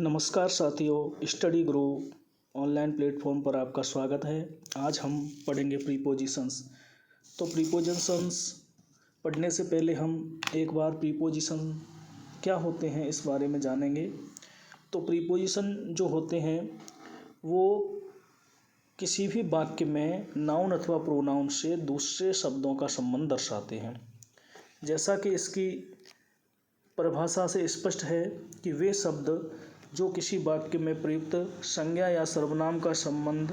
नमस्कार साथियों, स्टडी गुरु online platform पर आपका स्वागत है। आज हम पढ़ेंगे प्रीपोजिशंस। तो प्रीपोजिशंस पढ़ने से पहले हम एक बार प्रीपोजिशन क्या होते हैं इस बारे में जानेंगे। तो प्रीपोजिशन जो होते हैं वो किसी भी वाक्य में नाउन अथवा प्रोनाउन से दूसरे शब्दों का संबंध दर्शाते हैं। जैसा कि इसकी परिभाषा से स्पष्ट है कि वे शब्द जो किसी वाक्य में प्रयुक्त संज्ञा या सर्वनाम का संबंध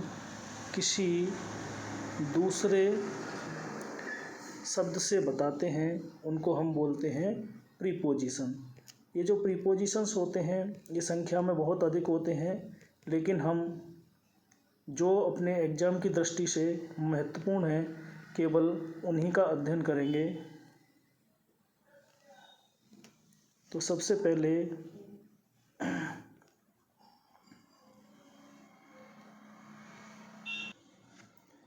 किसी दूसरे शब्द से बताते हैं उनको हम बोलते हैं प्रीपोजिशन। ये जो प्रीपोजिशंस होते हैं ये संख्या में बहुत अधिक होते हैं, लेकिन हम जो अपने एग्जाम की दृष्टि से महत्वपूर्ण हैं केवल उन्हीं का अध्ययन करेंगे। तो सबसे पहले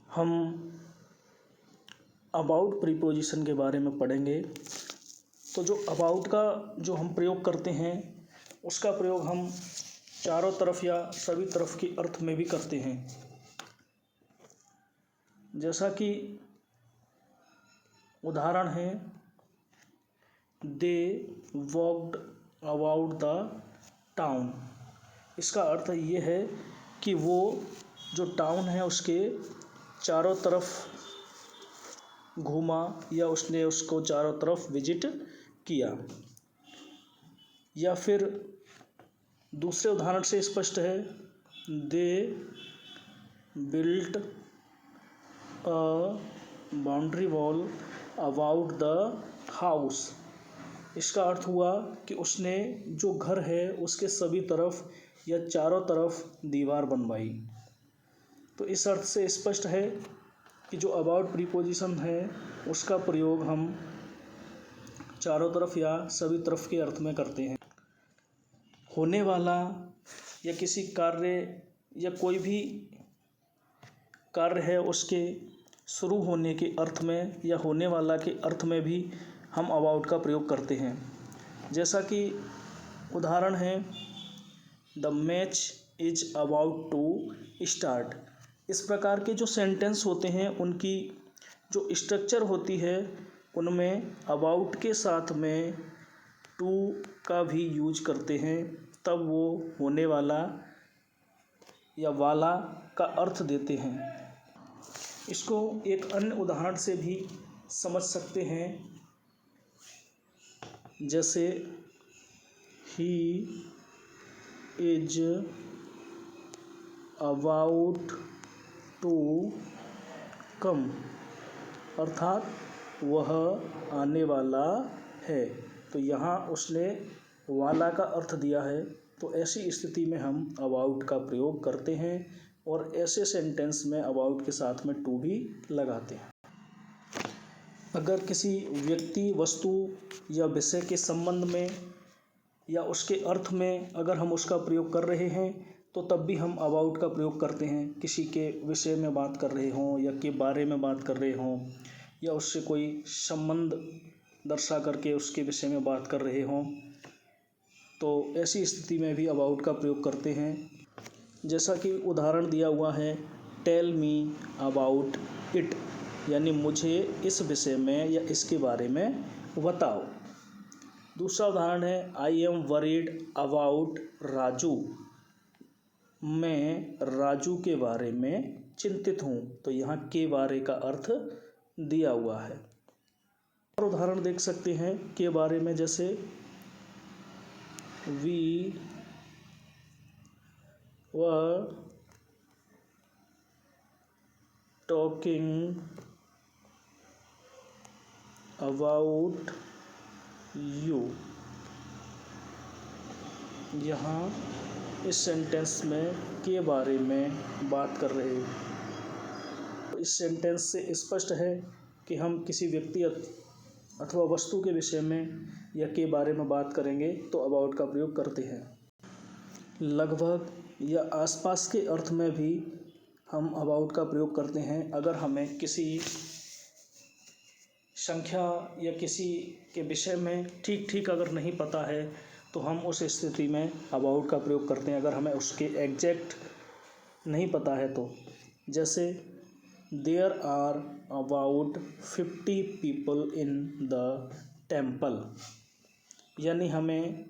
हम अबाउट प्रीपोजिशन के बारे में पढ़ेंगे। तो जो अबाउट का जो हम प्रयोग करते हैं उसका प्रयोग हम चारों तरफ या सभी तरफ के अर्थ में भी करते हैं। जैसा कि उदाहरण है, दे वॉक्ड अबाउट द टाउन। इसका अर्थ ये है कि वो जो टाउन है उसके चारों तरफ घूमा या उसने उसको चारों तरफ विजिट किया। या फिर दूसरे उदाहरण से स्पष्ट है, they built a boundary wall about the house. इसका अर्थ हुआ कि उसने जो घर है उसके सभी तरफ या चारों तरफ दीवार बनवाई। तो इस अर्थ से स्पष्ट है कि जो अबाउट प्रीपोजिशन है उसका प्रयोग हम चारों तरफ या सभी तरफ के अर्थ में करते हैं। होने वाला या किसी कार्य या कोई भी कार्य है उसके शुरू होने के अर्थ में या होने वाला के अर्थ में भी हम अबाउट का प्रयोग करते हैं। जैसा कि उदाहरण है, the match is about to start. इस प्रकार के जो सेंटेंस होते हैं उनकी जो स्ट्रक्चर होती है उनमें अबाउट के साथ में टू का भी यूज करते हैं, तब वो होने वाला या वाला का अर्थ देते हैं। इसको एक अन्य उदाहरण से भी समझ सकते हैं, जैसे he is about to come, अर्थात वह आने वाला है। तो यहाँ उसने वाला का अर्थ दिया है। तो ऐसी स्थिति में हम अबाउट का प्रयोग करते हैं और ऐसे सेंटेंस में अबाउट के साथ में टू भी लगाते हैं। अगर किसी व्यक्ति, वस्तु या विषय के संबंध में या उसके अर्थ में अगर हम उसका प्रयोग कर रहे हैं तो तब भी हम अबाउट का प्रयोग करते हैं। किसी के विषय में बात कर रहे हों या के बारे में बात कर रहे हों या उससे कोई संबंध दर्शा करके उसके विषय में बात कर रहे हों, तो ऐसी स्थिति में भी अबाउट का प्रयोग करते हैं। जैसा कि उदाहरण दिया हुआ है, टेल मी अबाउट इट, यानी मुझे इस विषय में या इसके बारे में बताओ। दूसरा उदाहरण है, I am worried about Raju. मैं राजू के बारे में चिंतित हूँ। तो यहाँ के बारे का अर्थ दिया हुआ है। और उदाहरण देख सकते हैं के बारे में, जैसे we were talking about you. यहाँ इस सेंटेंस में के बारे में बात कर रहे हैं। इस सेंटेंस से स्पष्ट है कि हम किसी व्यक्ति अथवा वस्तु के विषय में या के बारे में बात करेंगे तो अबाउट का प्रयोग करते हैं। लगभग या आसपास के अर्थ में भी हम अबाउट का प्रयोग करते हैं। अगर हमें किसी संख्या या किसी के विषय में ठीक ठीक अगर नहीं पता है तो हम उस स्थिति में अबाउट का प्रयोग करते हैं अगर हमें उसके एग्जैक्ट नहीं पता है तो। जैसे there are about 50 people in the temple, यानी हमें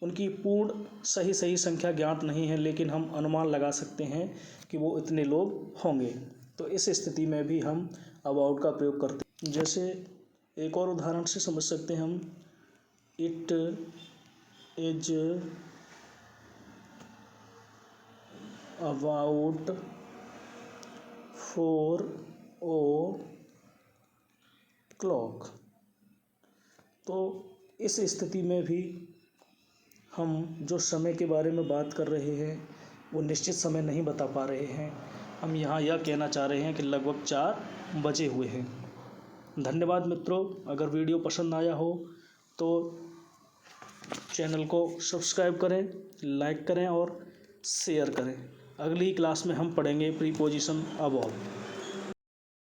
उनकी पूर्ण सही संख्या ज्ञात नहीं है, लेकिन हम अनुमान लगा सकते हैं कि वो इतने लोग होंगे। तो इस स्थिति में भी हम अबाउट का प्रयोग करते हैं। जैसे एक और उदाहरण से समझ सकते हैं हम, इट इज अबाउट 4 o'clock। तो इस स्थिति में भी हम जो समय के बारे में बात कर रहे हैं वो निश्चित समय नहीं बता पा रहे हैं, हम यहाँ यह कहना चाह रहे हैं कि लगभग 4 बजे हुए हैं। धन्यवाद मित्रों, अगर वीडियो पसंद आया हो तो चैनल को सब्सक्राइब करें, लाइक करें और शेयर करें। अगली क्लास में हम पढ़ेंगे प्रीपोजिशन अबॉव।